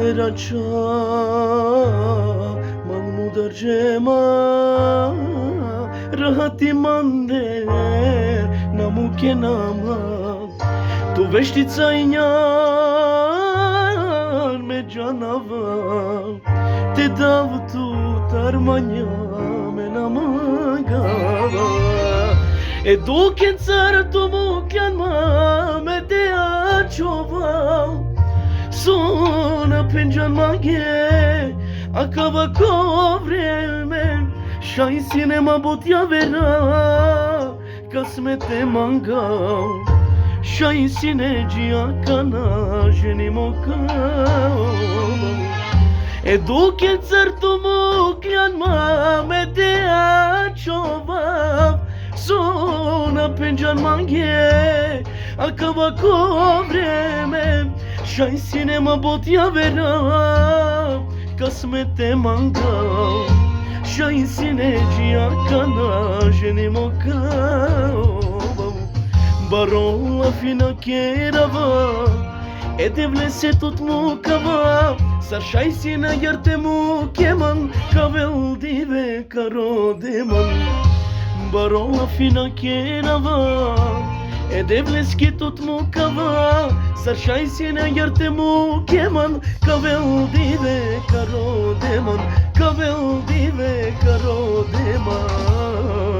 veraccia man mudarcema rahati mande namuke nama tu veštica injar me janava te dav tu tarmanja me namagava e duke car tu mukjan me te achova Sona penjan mange acaba covreme Shai cinema botia vera Kasmete manga Shai sinegia kana jenimoka E duke certo mukjan me te achova Sona penjan mange acaba covreme Shai cinema botia vera Kasmete manga Shai sinegia kana jenimoka Barola fina kerava E devlese tot mukava Sar shai sina yarte mukeman Kavel dive karo deman Barola fina kerava E devleski tot mukava Sar shai sina yarte mukeman Kavel dive karo deman Kavel dive karo deman